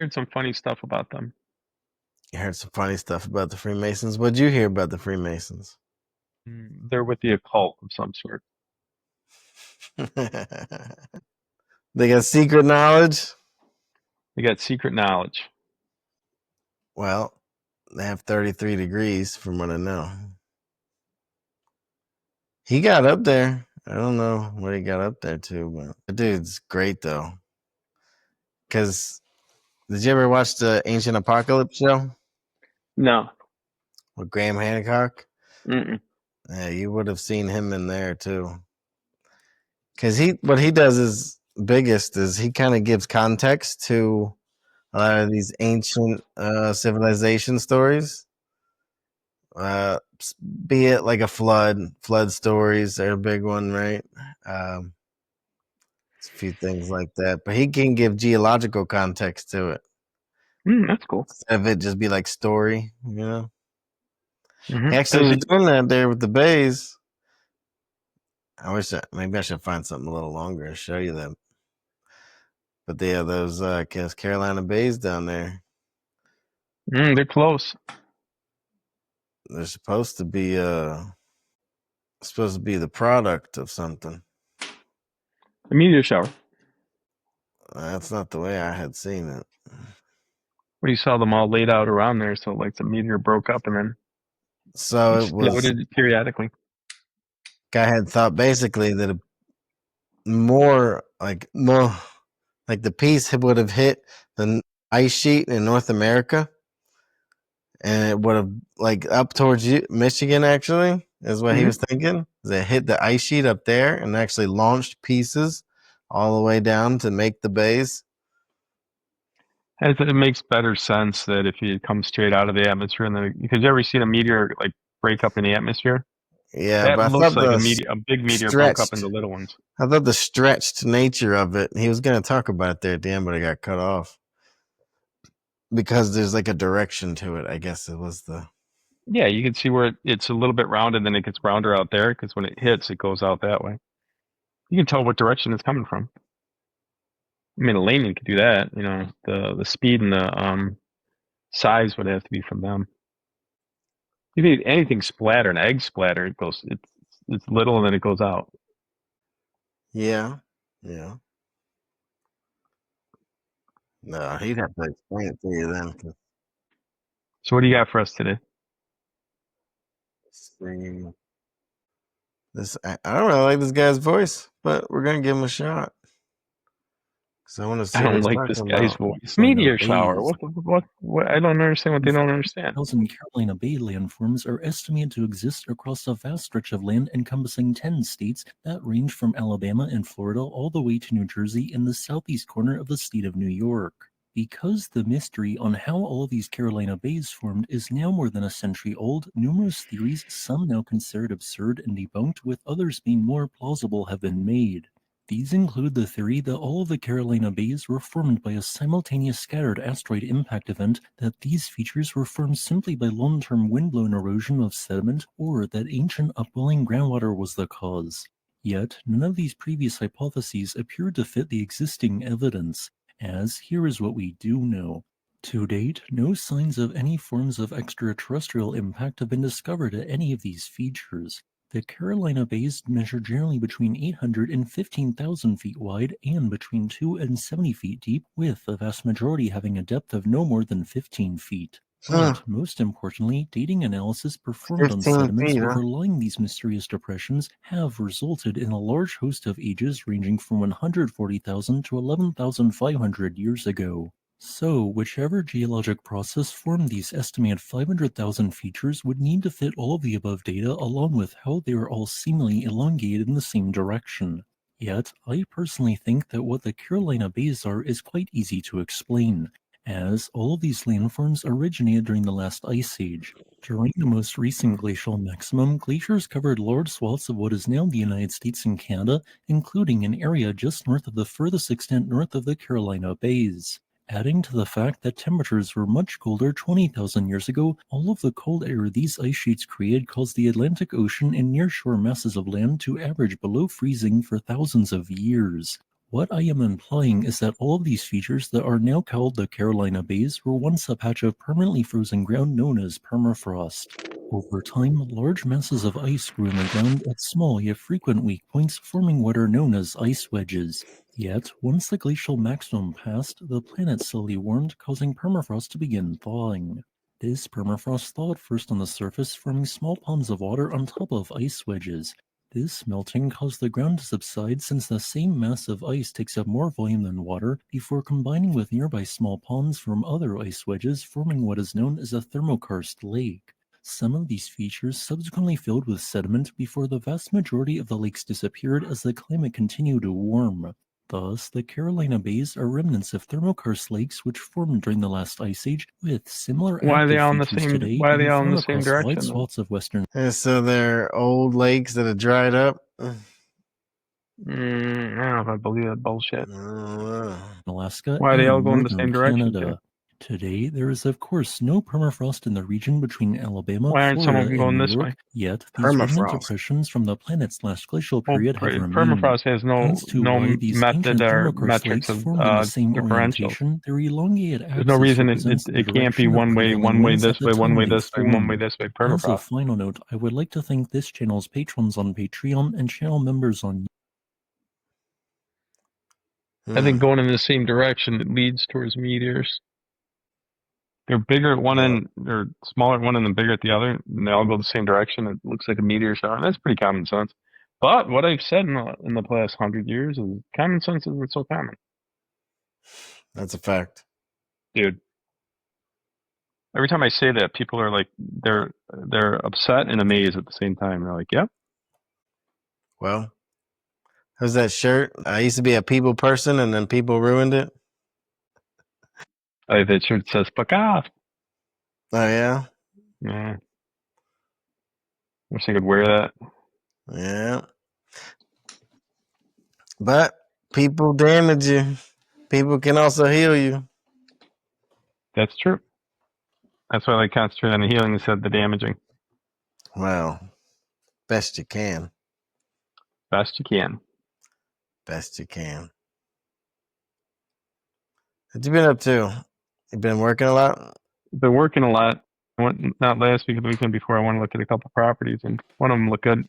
Heard some funny stuff about them. You heard some funny stuff about the Freemasons. What'd you hear about the Freemasons? They're with the occult of some sort. They got secret knowledge. They got secret knowledge. Well, they have 33 degrees from what I know. He got up there. I don't know what he got up there to, but the dude's great though. Because did you ever watch the Ancient Apocalypse show No. with Graham Hancock? Mm-mm. Yeah, you would have seen him in there too. Because what he does is biggest is he kind of gives context to a lot of these ancient civilization stories. Uh, be it like a flood stories are a big one, right? Um, a few things like that, but he can give geological context to it That's cool. instead of it just be like story, you know. He actually Does was he? doing that there with the bays. I wish maybe I should find something a little longer and show you them. But they have those Carolina bays down there. They're close. They're supposed to be the product of something. A meteor shower. That's not the way I had seen it. Where you saw them all laid out around there, so like the meteor broke up and then So it was. exploded periodically. Guy had thought basically that more like the piece would have hit the ice sheet in North America, and it would have like up towards Michigan. Actually, is what he was thinking. It hit the ice sheet up there and actually launched pieces all the way down to make the base. It makes better sense that if it comes straight out of the atmosphere, and then because you ever seen a meteor like break up in the atmosphere? Yeah, That but I looks thought like a big meteor broke up into stretched. little ones. I thought the stretched nature of it. He was going to talk about it there at the end, but it got cut off because there's like a direction to it. I guess it was the. Yeah, you can see where it's a little bit rounded, then it gets rounder out there because when it hits, it goes out that way. You can tell what direction it's coming from. I mean, a layman could do that. You know, the speed and the size would have to be from them. You need anything splatter, an egg splatter, it's little and then it goes out. Yeah, yeah. No, he'd have to explain it to you then. So what do you got for us today? See, I don't really like this guy's voice, but we're gonna give him a shot because I want to I see what don't he's like this talking guy's about. voice. Carolina Meteor shower. bays. What? I don't understand what they don't understand. 1,000 Carolina Bay landforms are estimated to exist across a vast stretch of land encompassing 10 states that range from Alabama and Florida all the way to New Jersey and the southeast corner of the state of New York. Because the mystery on how all of these Carolina bays formed is now more than a century old, numerous theories, some now considered absurd and debunked, with others being more plausible, have been made. These include the theory that all of the Carolina bays were formed by a simultaneous scattered asteroid impact event, that these features were formed simply by long-term windblown erosion of sediment, or that ancient upwelling groundwater was the cause. Yet, none of these previous hypotheses appear to fit the existing evidence, as here is what we do know. To date, no signs of any forms of extraterrestrial impact have been discovered at any of these features. The Carolina bays measure generally between 800 and 15,000 feet wide and between 2 and 70 feet deep, with the vast majority having a depth of no more than 15 feet. But most importantly, dating analysis performed on 15 sediments feet, huh? overlying these mysterious depressions have resulted in a large host of ages ranging from 140,000 to 11,500 years ago. So, whichever geologic process formed these estimated 500,000 features would need to fit all of the above data, along with how they are all seemingly elongated in the same direction. Yet, I personally think that what the Carolina bays are is quite easy to explain, as all of these landforms originated during the last ice age. During the most recent glacial maximum, glaciers covered large swaths of what is now the United States and Canada, including an area just north of the furthest extent north of the Carolina bays. Adding to the fact that temperatures were much colder 20,000 years ago, all of the cold air these ice sheets created caused the Atlantic Ocean and nearshore masses of land to average below freezing for thousands of years. What I am implying is that all of these features that are now called the Carolina Bays were once a patch of permanently frozen ground known as permafrost. Over time, large masses of ice grew in the ground at small yet frequent weak points, forming what are known as ice wedges. Yet, once the glacial maximum passed, the planet slowly warmed, causing permafrost to begin thawing. This permafrost thawed first on the surface, forming small ponds of water on top of ice wedges. This melting caused the ground to subside since the same mass of ice takes up more volume than water before combining with nearby small ponds from other ice wedges, forming what is known as a thermokarst lake. Some of these features subsequently filled with sediment before the vast majority of the lakes disappeared as the climate continued to warm. Thus, the Carolina Bays are remnants of thermokarst lakes which formed during the last ice age, with similar Why are they active all in the features same? today Why are they being all in found the same across wide direction? Then? swaths of western. And so they're old lakes that have dried up. I don't know if I believe that bullshit. Alaska Why are they all and going the northern same direction? Canada. Today, there is of course no permafrost in the region between Alabama, Why aren't some of Florida, them and going New this way? York, yet these remnant Permafrost. depressions from the planet's last glacial Well, period have remained. permafrost has As to why these method ancient or thermokarst metrics lakes of formed in the same differentials. orientation, their elongated There's no axis reason represents the it can't be direction of prevailing one way winds at this the way, one time way they this way, one way formed. this way. As a Permafrost. final note, I would like to thank this channel's patrons on Patreon and channel members on I think going in the same direction, it leads towards meteors. They're bigger at one Yeah. end, or smaller at one end and bigger at the other, and they all go the same direction. It looks like a meteor shower. And that's pretty common sense. But what I've said in the past 100 years is common sense isn't so common, That's a fact. dude. Every time I say that, people are like, they're upset and amazed at the same time. They're like, "Yep, Well, how's that shirt? I used to be a people person, and then people ruined it. that shirt says fuck off." Oh yeah, Yeah, wish I could wear that. yeah. But people damage you. People can also heal you. That's true. That's why I like concentrate on the healing instead of the damaging. Well, best you can. Best you can. Best you can. What you been up to? You been working a lot? Been working a lot. I went, not last week, but the weekend before. I want to look at a couple properties, and one of them looked good.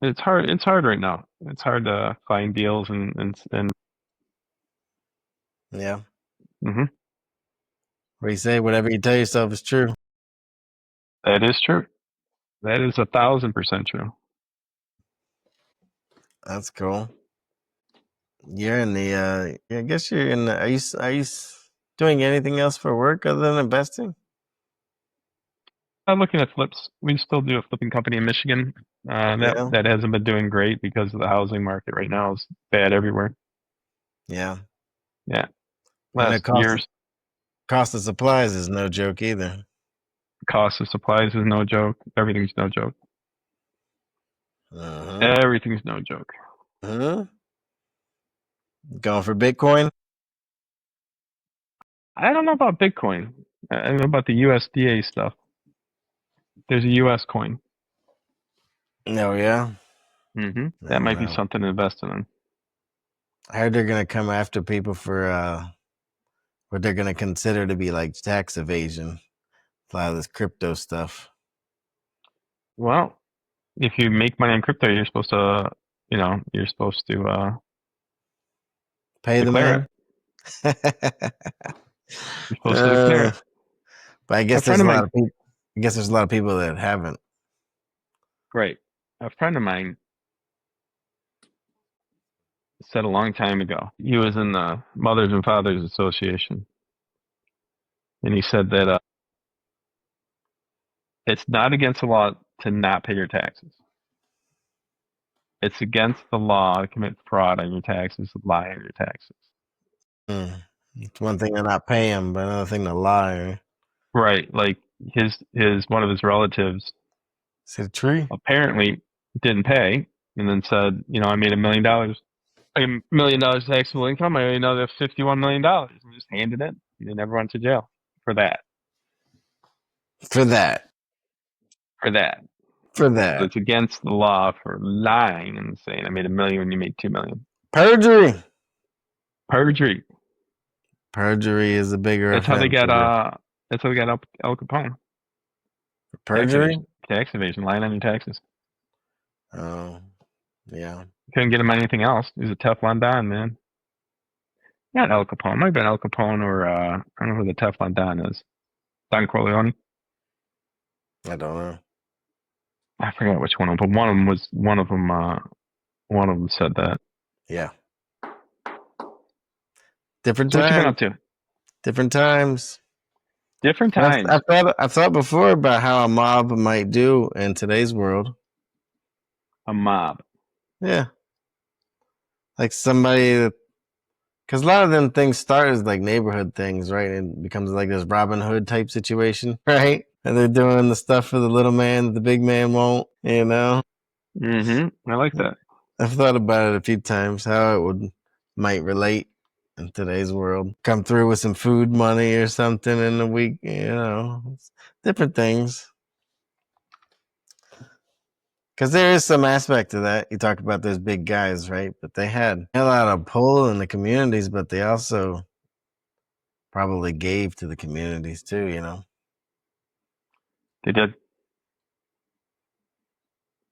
It's hard. It's hard right now. It's hard to find deals and Yeah. hmm Where you say whatever you tell yourself is true. That is true. That is 1,000% true. That's cool. You're in the. I guess you're in. Are you doing anything else for work other than investing? I'm looking at flips. We still do a flipping company in Michigan. Yeah. That hasn't been doing great because of the housing market right now is bad everywhere. Yeah. Yeah, And the last years, cost of supplies is no joke either. cost of supplies is no joke. Everything's no joke. Everything's no joke. Going for Bitcoin? I don't know about Bitcoin. I don't know about the USDA stuff. There's a US coin. Oh yeah. That might be something to invest in. I heard they're gonna come after people for what they're gonna consider to be like tax evasion. A lot of this crypto stuff. Well, if you make money in crypto, you're supposed to, you're supposed to Pay the declare man. it. You're supposed to declare it. But I guess there's a lot of people. I guess there's a lot of people that haven't. Right. A friend of mine said a long time ago. He was in the Mothers and Fathers Association, and he said that it's not against the law to not pay your taxes. It's against the law to commit fraud on your taxes, to lie on your taxes. It's one thing to not pay him, but another thing to lie. Right. Like his one of his relatives Is it a tree? apparently didn't pay, and then said, I made $1 million. I made $1 million taxable income. I made another $51 million, and just handed it. He never went to jail for that. For that. For that. for that. It's against the law for lying and saying I made $1 million when you made $2 million. Perjury. Perjury. Perjury is a bigger That's how they offense. got That's how they got Al Capone. Perjury. Tax evasion, lying on your taxes. Oh, yeah. Couldn't get him anything else. He was a Teflon Don, man. Not Al Capone. Might have been Al Capone or I don't know who the Teflon Don is. Don Corleone. I don't know. I forgot which one of them, but one of them said that. Yeah. Different So what you been times. up to? Different times. Different times. I thought before about how a mob might do in today's world. A mob. Yeah. Like somebody, because a lot of them things start as like neighborhood things, right? And it becomes like this Robin Hood type situation, right? And they're doing the stuff for the little man that the big man won't, you know? Mm-hmm. I like that. I've thought about it a few times, how it might relate in today's world. Come through with some food money or something in a week, you know, different things. Because there is some aspect to that. You talk about those big guys, right? But they had a lot of pull in the communities, but they also probably gave to the communities too, you know? They did.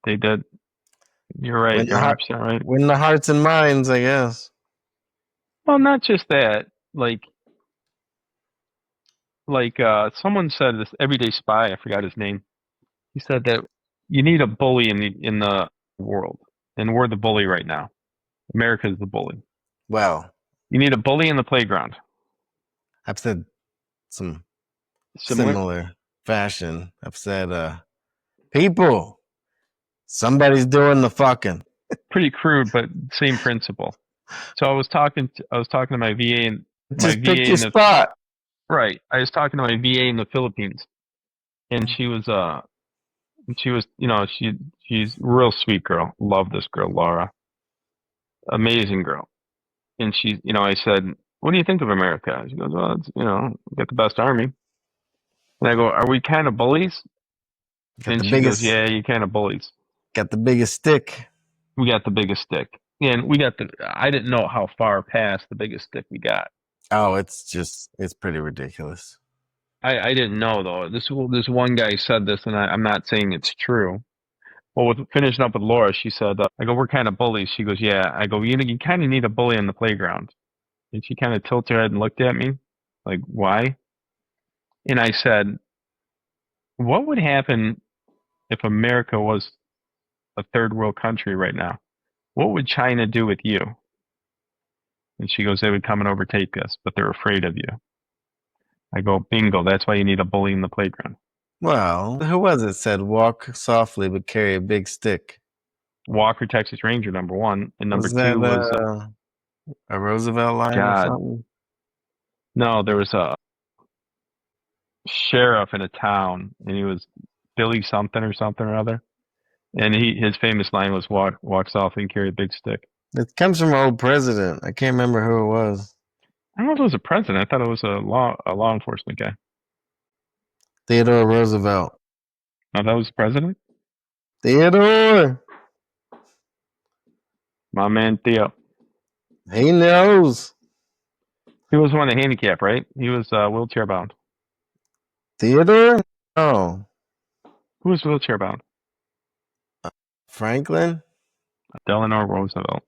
They did. You're right. Win You're the, 100% right. win the hearts and minds, I guess. Well, not just that. Someone said this everyday spy. I forgot his name. He said that you need a bully in the world, and we're the bully right now. America's the bully. Well, You need a bully in the playground. I've said some Similar. similar fashion. I've said, people, somebody's doing the fucking. Pretty crude, but same principle. So I was talking to my VA and Just pick your spot. right. I was talking to my VA in the Philippines, and she's she's a real sweet girl. Love this girl, Laura. Amazing girl. And I said, "What do you think of America?" She goes, "Well, it's, we got the best army." And I go, "Are we kind of bullies?" Got And the she goes, biggest. "Yeah, you kind of bullies. Got the biggest stick. We got the biggest stick." And I didn't know how far past the biggest stick we got. Oh, it's pretty ridiculous. I didn't know though. This one guy said this, and I'm not saying it's true. Well, with finishing up with Laura, she said, "I go, we're kind of bullies." She goes, "Yeah." I go, "You kind of need a bully on the playground." And she kind of tilted her head and looked at me, like, "Why?" And I said, "What would happen if America was a third world country right now? What would China do with you?" And she goes, "They would come and overtake us, but they're afraid of you." I go, "Bingo! That's why you need a bully in the playground." Well, who was it said walk softly but carry a big stick? Walker, Texas Ranger, number one, and number Was that two was a Roosevelt line or God. something? No, there was a sheriff in a town, and he was Billy something or other. And his famous line was walk softly and carry a big stick. It comes from an old president. I can't remember who it was. I don't know if it was a president. I thought it was a law enforcement guy. Theodore Roosevelt. No, that was the president. Theodore. My man Theo. He knows. He was one of the handicap, right? He was wheelchair bound. Theodore? Oh. Who was wheelchair bound? Franklin? Delano Roosevelt.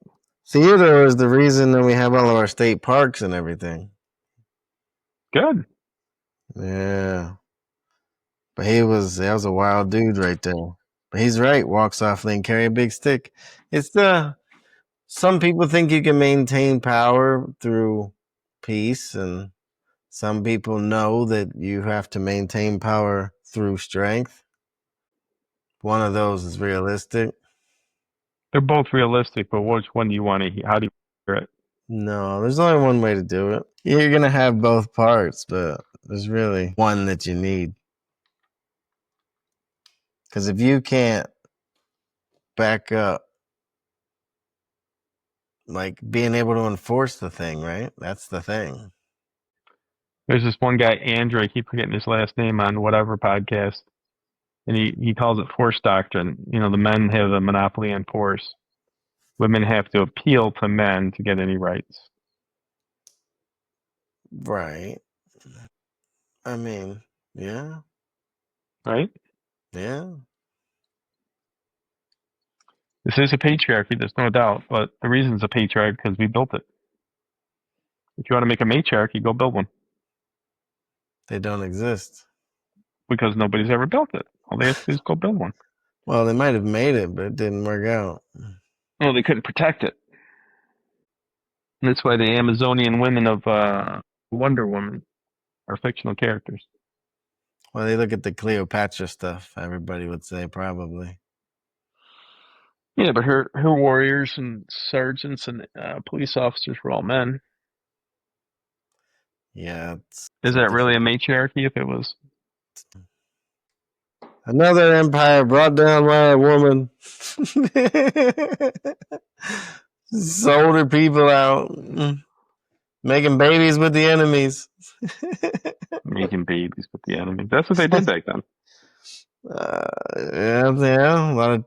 Theodore is the reason that we have all of our state parks and everything. Good. Yeah. But that was a wild dude right there. But he's right. Walk softly and carry a big stick. Some people think you can maintain power through peace, and some people know that you have to maintain power through strength. One of those is realistic. They're both realistic, but which one do you want to hear? How do you hear it? No, there's only one way to do it. You're going to have both parts, but there's really one that you need. Because if you can't back up, like being able to enforce the thing, right? That's the thing. There's this one guy, Andrew. I keep forgetting his last name on whatever podcast. and he calls it force doctrine. You know, the men have a monopoly on force. Women have to appeal to men to get any rights. Right. I mean, yeah. Right? Yeah. This is a patriarchy, there's no doubt, but the reason it's a patriarchy because we built it. If you want to make a matriarchy, go build one. They don't exist. Because nobody's ever built it. All they have to do is go build one. Well, they might have made it, but it didn't work out. Well, they couldn't protect it. And that's why the Amazonian women of Wonder Woman are fictional characters. Well, they look at the Cleopatra stuff, everybody would say, probably. Yeah, but her warriors and sergeants and police officers were all men. Yeah. Is that really a matriarchy if it was? Another empire brought down by a woman. Sold her people out. Making babies with the enemies. Making babies with the enemy. That's what they did back then. Yeah. A lot of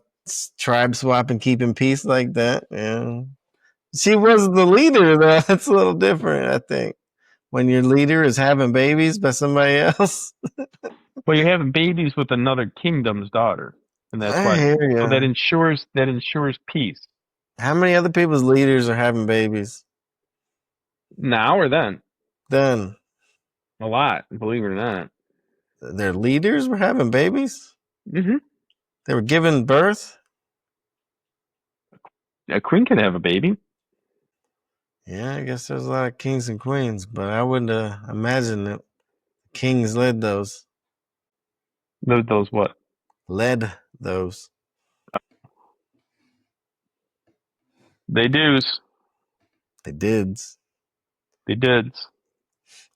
tribe swap and keeping peace like that. Yeah. She was the leader, though. That's a little different, I think. When your leader is having babies by somebody else. Well, you're having babies with another kingdom's daughter, and that's I why. hear ya. So that ensures peace. How many other people's leaders are having babies? Now or then? Then A lot, believe it or not. their leaders were having babies? Mm-hmm. They were giving birth? A queen can have a baby. Yeah, I guess there's a lot of kings and queens, but I wouldn't imagine that kings led those. Those what? Led those. They do's. They did. They dids.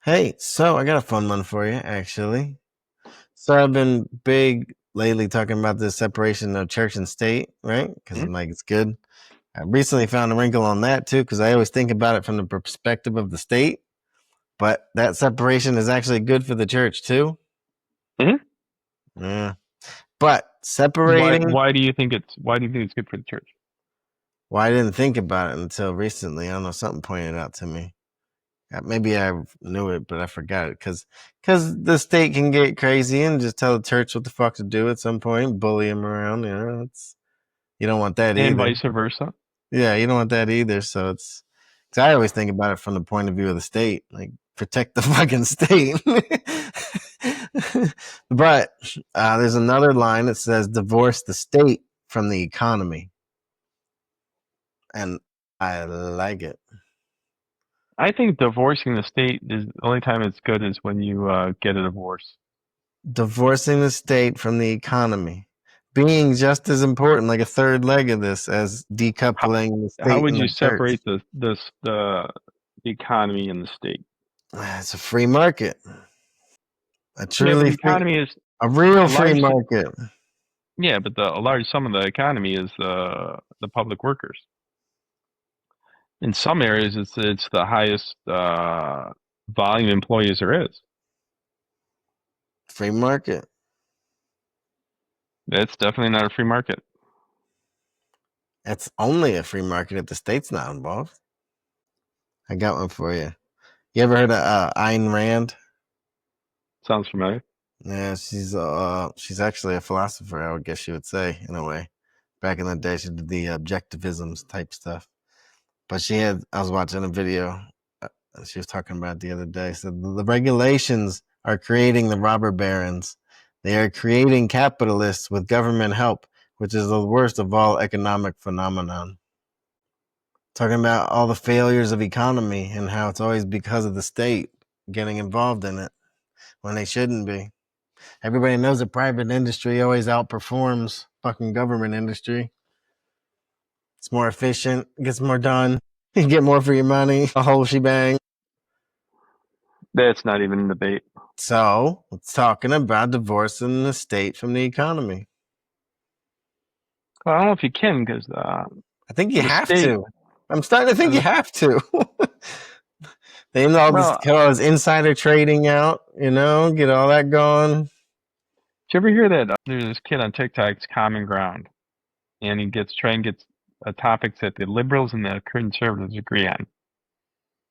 Hey, so I got a fun one for you, actually. So I've been big lately talking about the separation of church and state, right? Because I'm like, it's good. I recently found a wrinkle on that too, because I always think about it from the perspective of the state, but that separation is actually good for the church too. Mm-hmm. Yeah, but separating. Why do you think it's good for the church? Well, I didn't think about it until recently. I don't know, something pointed out to me. Maybe I knew it, but I forgot it because the state can get crazy and just tell the church what the fuck to do at some point, bully them around. You know, you don't want that And either. vice versa. Yeah, you don't want that either. So because I always think about it from the point of view of the state, like protect the fucking state. But there's another line that says divorce the state from the economy, and I like it. I think divorcing the state is the only time it's good is when you get a divorce. Divorcing the state from the economy being just as important, like a third leg of this, as decoupling the state. How would and you the church. separate the economy and the state? It's a free market, a Yeah, but truly the economy is a real a free large. market. Yeah, but a large sum of the economy is the public workers. In some areas, it's the highest volume employees there is. Free market. That's definitely not a free market. It's only a free market if the state's not involved. I got one for you. You ever heard of Ayn Rand? Sounds familiar. Yeah, she's actually a philosopher, I would guess you would say, in a way. Back in the day, she did the objectivisms type stuff. But I was watching a video she was talking about the other day. So the regulations are creating the robber barons. They are creating capitalists with government help, which is the worst of all economic phenomenon. Talking about all the failures of economy and how it's always because of the state getting involved in it when they shouldn't be. Everybody knows the private industry always outperforms fucking government industry. It's more efficient, gets more done, you get more for your money, a whole shebang. That's not even a debate. So it's talking about divorcing the state from the economy. Well, I don't know if you can because I think you have state, to. I'm starting to think you have to. They all this insider trading out, get all that going. you ever hear that there's this kid on TikTok, it's Common Ground, and he trying to get topics that the liberals and the conservatives agree on.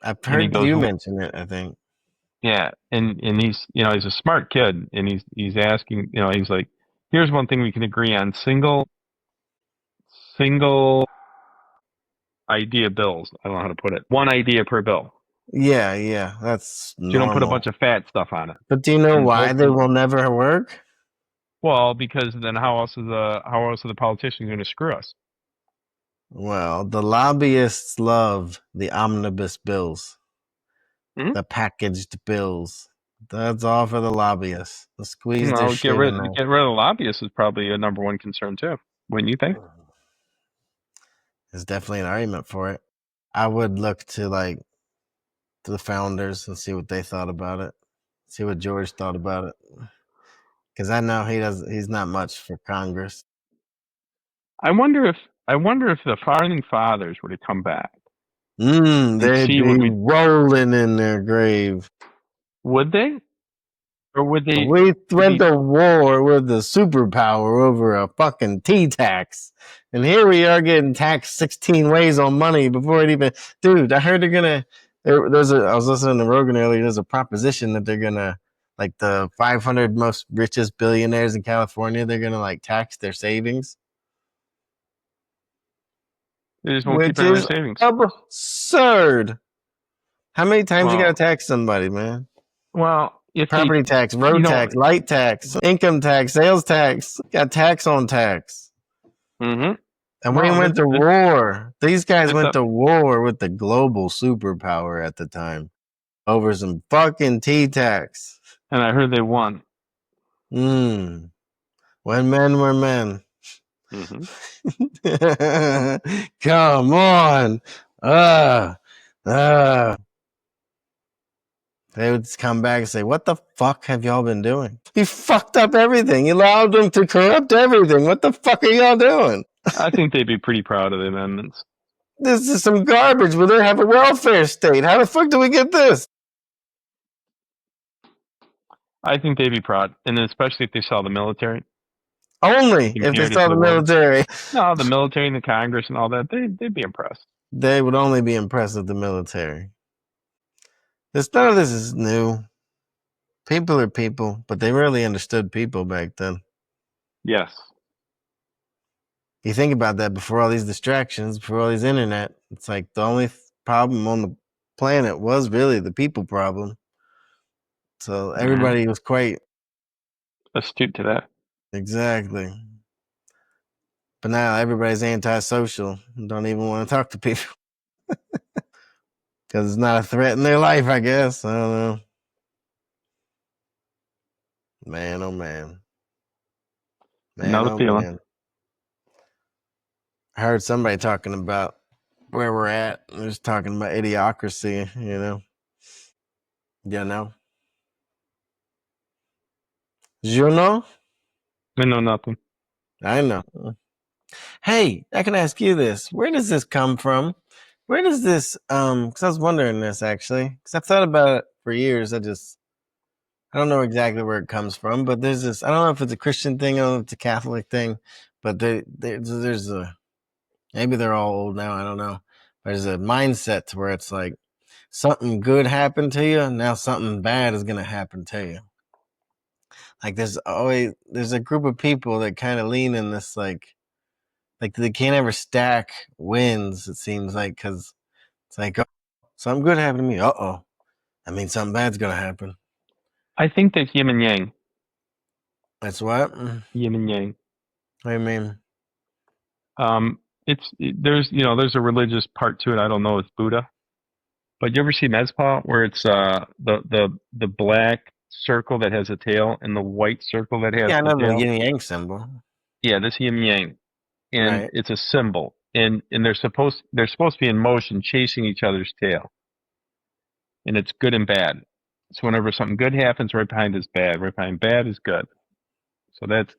I've And he heard goes, you mention it, I think. yeah, and he's he's a smart kid, and he's asking, he's like, here's one thing we can agree on: single idea bills. I don't know how to put it. One idea per bill. Yeah, that's So you don't put a normal. bunch of fat stuff on it. But do you know And why they hopefully, will never work? well, because then how else are the politicians going to screw us? Well, the lobbyists love the omnibus bills, Mhm. the packaged bills. That's all for the lobbyists. They'll squeeze their Well, shit in there. get rid of the lobbyists is probably a number one concern too. Wouldn't you think? There's definitely an argument for it. I would look to the founders and see what they thought about it. See what George thought about it. Because I know he's not much for Congress. I wonder if the founding fathers were to come back and They'd see be what we rolling in their grave. would they, or would they? We Would went be, to war with the superpower over a fucking tea tax. And here we are getting taxed 16 ways on money before it even. Dude, I heard they're gonna. I was listening to Rogan earlier. There's a proposition that they're gonna, like, the 500 most richest billionaires in California, they're gonna tax their savings, they just won't keep which it in their is savings? absurd. How many times you Well, gotta tax somebody, man? if Property tax, road tax, light tax, income tax, sales tax. Got tax on tax. Mm-hmm. And we went to war. These guys went up, to war with the global superpower at the time over some fucking tea tax. and I heard they won. When men were men. Mm-hmm. Come on. They would come back and say, what the fuck have y'all been doing? You fucked up everything. You allowed them to corrupt everything. What the fuck are y'all doing? I think they'd be pretty proud of the amendments. This is some garbage. We don't have a welfare state. How the fuck do we get this? I think they'd be proud, and especially if they saw the military. Only if they saw the military. No, the military and the Congress and all that, they'd be impressed. They would only be impressed with the military. None of this is new. People are people, but they really understood people back then. Yes. You think about that before all these distractions, before all these internet. It's like the only problem on the planet was really the people problem. So everybody was quite astute to that. Exactly. But now everybody's antisocial and don't even want to talk to people because it's not a threat in their life, I guess. I don't know. Man, oh man. Another feeling. Man. I heard somebody talking about where we're at. They're just talking about idiocracy, you know. You know? You know? I know nothing. I know. Hey, I can ask you this. Where does this come from? Where does this, because I was wondering this actually, because I've thought about it for years. I don't know exactly where it comes from, but there's this, I don't know if it's a Christian thing, I don't know if it's a Catholic thing, but there's a, maybe they're all old now, I don't know. There's a mindset to where it's like something good happened to you, and now something bad is going to happen to you. Like there's a group of people that kind of lean in this like they can't ever stack wins, it seems like, because it's like, oh, something good happened to me. Uh-oh. I mean, something bad's going to happen. I think that's yin and yang. That's what? Yin and yang. What do you mean? There's a religious part to it. I don't know. It's Buddha. But you ever see Mezpa where it's the black circle that has a tail and the white circle that has I know the tail? the yin yang symbol. Yeah, this yin yang. And right. It's a symbol. And they're supposed to be in motion chasing each other's tail. And it's good and bad. So whenever something good happens, right behind is bad. Right behind bad is good. So that's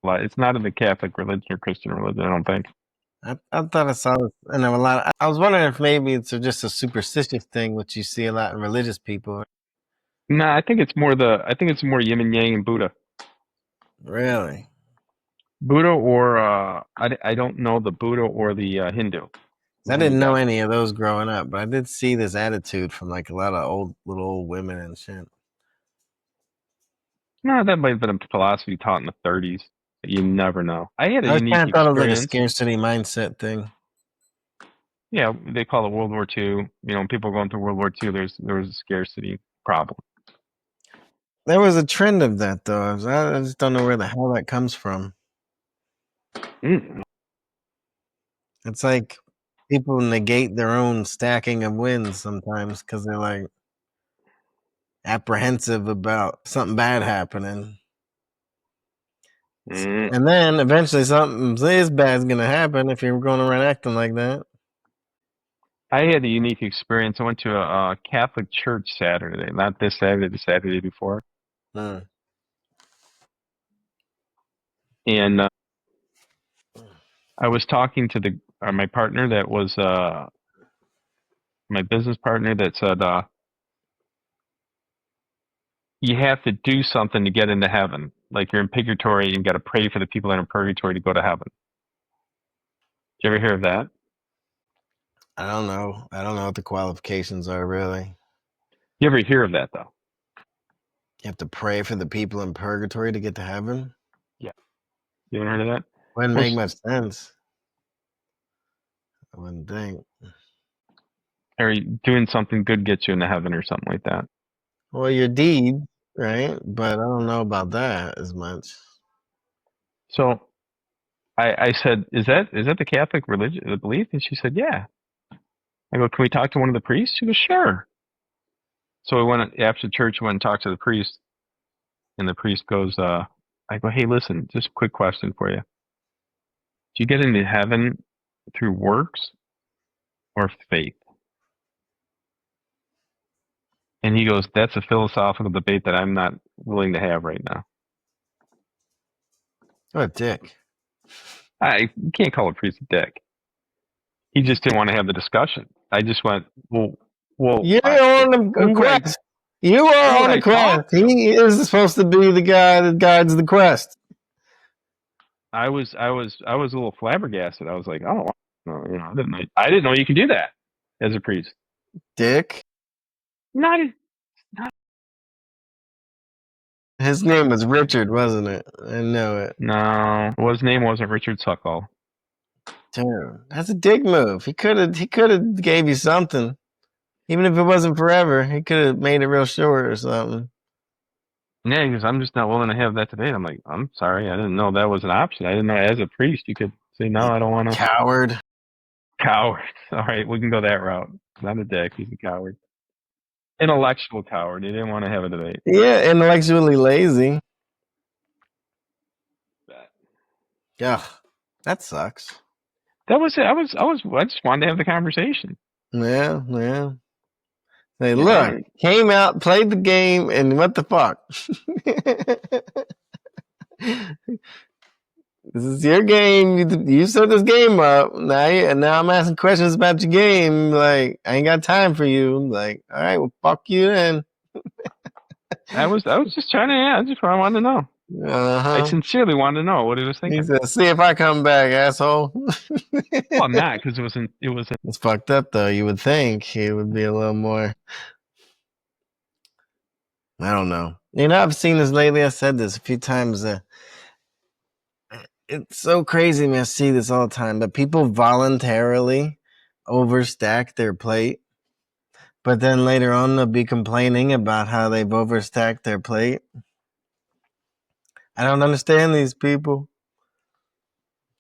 it's not in the Catholic religion or Christian religion, I don't think. I thought I saw this in a lot. I was wondering if maybe it's just a superstitious thing, which you see a lot in religious people. No, I think it's more yin and yang and Buddha. Really? Buddha or I don't know the Buddha or the Hindu. I didn't know God. any of those growing up, but I did see this attitude from like a lot of little old women and shit. No, that might have been a philosophy taught in the 30s. You never know. I had a I always unique kind of thought it was like a experience. scarcity mindset thing. Yeah, they call it World War II. You know, people going through World War II, there was a scarcity problem. There was a trend of that though. I just don't know where the hell that comes from. Mm. It's like people negate their own stacking of wins sometimes because they're like apprehensive about something bad happening. Mm. And then eventually something this bad's gonna happen if you're going around acting like that. I had a unique experience. I went to a Catholic church Saturday, not this Saturday, the Saturday before. Hmm. And I was talking to my partner that was my business partner that said, you have to do something to get into heaven. Like you're in purgatory and you got to pray for the people that are in purgatory to go to heaven. Did you ever hear of that? I don't know. I don't know what the qualifications are really. You ever hear of that though? You have to pray for the people in purgatory to get to heaven? Yeah. You ever heard of that? Wouldn't Well, make much sense. I wouldn't think. or doing something good gets you into heaven or something like that. Well, your deed, right? But I don't know about that as much. So I said, is that the Catholic religion, the belief? And she said, yeah. I go, can we talk to one of the priests? She goes, sure. So we went after church, went and talked to the priest, and the priest goes, I go, hey, listen, just a quick question for you. Do you get into heaven through works or faith? And he goes, that's a philosophical debate that I'm not willing to have right now. What a dick. You can't call a priest a dick. He just didn't want to have the discussion. I just went, well, You're on a who would quest. You who are would on a I quest. talk to? He is supposed to be the guy that guides the quest. I was a little flabbergasted. I was like, oh, no, you know, I didn't know you could do that as a priest. Dick. Not, His name was Richard, wasn't it? I know it. no, well, his name wasn't Richard Suckall. Dude, that's a dick move. He could have gave you something. Even if it wasn't forever, he could have made it real short or something. Yeah, because I'm just not willing to have that debate. I'm like, I'm sorry, I didn't know that was an option. I didn't know as a priest you could say no, I don't want to. Coward. Coward. All right, we can go that route. Not a dick. He's a coward. Intellectual coward. He didn't want to have a debate. Yeah, intellectually lazy. Ugh, that sucks. That was it. I just wanted to have the conversation. Yeah, yeah. Hey, Yeah, look, came out, played the game, and what the fuck? This is your game. You set this game up. Now I'm asking questions about your game. Like, I ain't got time for you. Like, all right, well, fuck you then. I was just trying to. Yeah, I just wanted to know. I Uh-huh. sincerely wanted to know what he was He thinking. said, see if I come back, asshole. Well, I'm not because it wasn't. It wasn't. It's fucked up, though. You would think he would be a little more. I don't know. You know, I've seen this lately. I said this a few times. It's so crazy, man. I see this all the time. But people voluntarily overstack their plate, but then later on they'll be complaining about how they've overstacked their plate. I don't understand these people.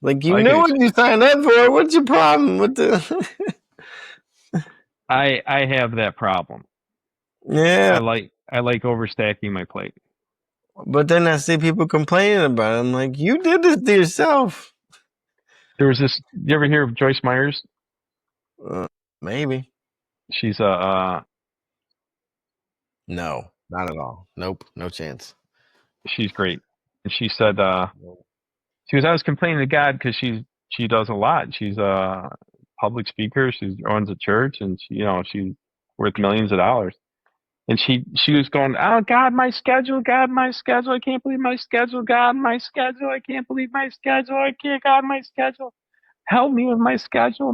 Like, you know what you signed up for. What's your problem with the? I have that problem. Yeah. I like overstacking my plate. But then I see people complaining about it. I'm like, you did this to yourself. There was this. You ever hear of Joyce Myers? Maybe. She's no, not at all. Nope, no chance. she's great. And she said, she was, I was complaining to God because she does a lot. She's a public speaker. She runs a church, and she's worth millions of dollars. And she was going, oh God, my schedule, God, my schedule, I can't believe my schedule, God, my schedule, I can't believe my schedule, I can't, God, my schedule, help me with my schedule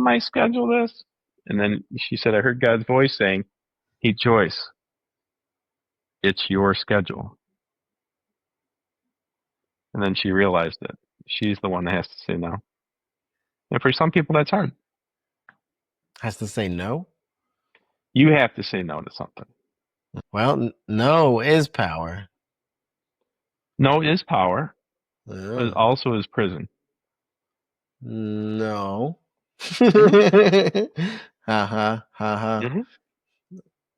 this. And then she said, I heard God's voice saying, hey Joyce, it's your schedule. And then she realized it. She's the one that has to say no. And for some people, that's hard. Has to say no? You have to say no to something. Well, no is power. No is power, but Yeah. it also is prison. No. Ha ha ha ha. Mm-hmm.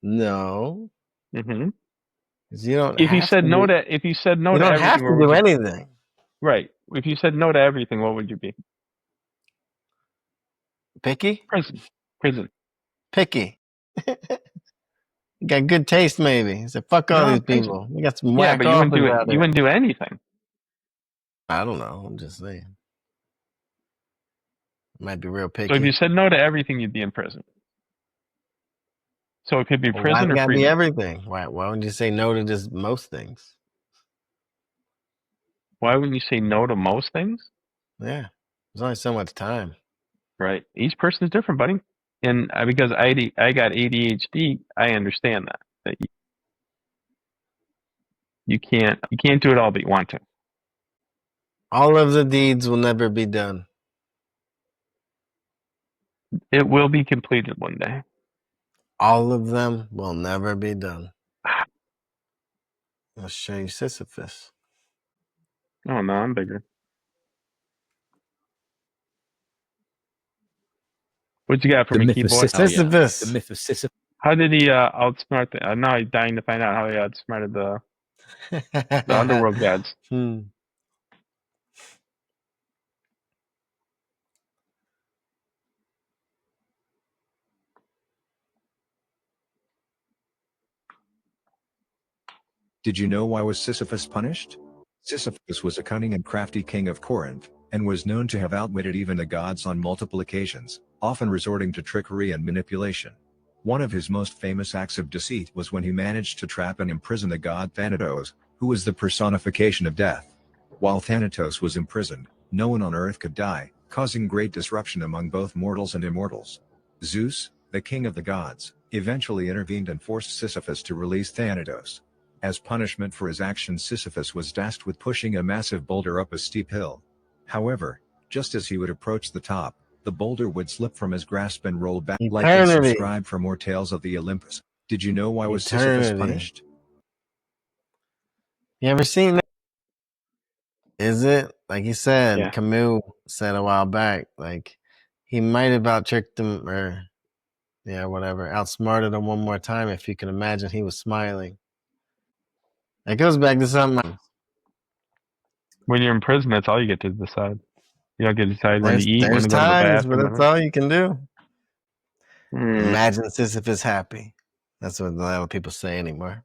No. Mm-hmm. 'Cause you don't If you have said to no do, to, if you said no you to don't have everything, where to would do you? anything. Right. If you said no to everything, what would you be? Picky? Prison. Prison. Picky. You got good taste, maybe. Say, fuck all No, these prison. people. You got some Yeah, whack but you wouldn't do offers it. out You there. wouldn't do anything. I don't know. I'm just saying. Might be real So if you picky. said no to everything, you'd be in prison. So it could be Well, why's prison it or gotta be freedom. everything? Why wouldn't you say no to just most things? Why wouldn't you say no to most things? Yeah. There's only so much time. Right. Each person is different, buddy. And because I got ADHD, I understand that you can't do it all, but you want to. All of the deeds will never be done. It will be completed one day. All of them will never be done. I'll show you Sisyphus. Oh no, I'm bigger. What you got for The me, myth key of boy? Sisyphus. The myth of Sisyphus. How did he outsmart the? Now he's dying to find out how he outsmarted the underworld gods. Did you know why was Sisyphus punished? Sisyphus was a cunning and crafty king of Corinth, and was known to have outwitted even the gods on multiple occasions, often resorting to trickery and manipulation. One of his most famous acts of deceit was when he managed to trap and imprison the god Thanatos, who was the personification of death. While Thanatos was imprisoned, no one on earth could die, causing great disruption among both mortals and immortals. Zeus, the king of the gods, eventually intervened and forced Sisyphus to release Thanatos. As punishment for his actions, Sisyphus was tasked with pushing a massive boulder up a steep hill. However, just as he would approach the top, the boulder would slip from his grasp and roll back. Like and Eternity. subscribe for more tales of the Olympus. Did you know why was Sisyphus Eternity. punished? You ever seen that? Is it? Like he said, Yeah. Camus said a while back, like he might have out tricked him or yeah, whatever, outsmarted him one more time if you can imagine he was smiling. It goes back to something. When you're in prison, that's all you get to decide. You don't get to decide when to eat, when There's to go to the times, but bathroom. that's all you can do. Mm. Imagine Sisyphus happy. That's what a lot of people say anymore.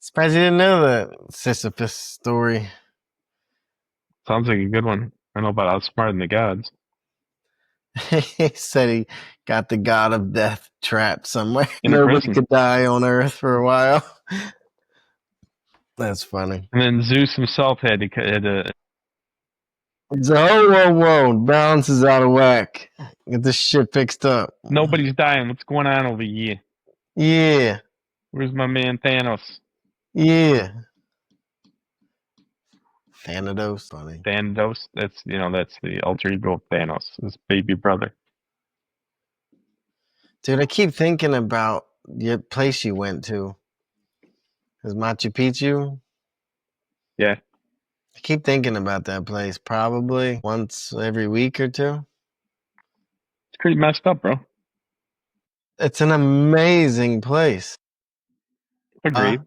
Surprised you didn't know that Sisyphus story. Sounds like a good one. I know about outsmarting the gods. He said he got the god of death trapped somewhere. In a Nobody prison. could die on Earth for a while. That's funny. And then Zeus himself had to So, whoa, balance is out of whack. Get this shit fixed up. nobody's dying. What's going on over here? Yeah, Where's my man Thanos? yeah. Thanatos, funny. Thanatos? That's the alter ego of Thanos, his baby brother. Dude, I keep thinking about your place you went to. Is Machu Picchu? Yeah. I keep thinking about that place probably once every week or two. It's pretty messed up, bro. It's an amazing place. Agreed.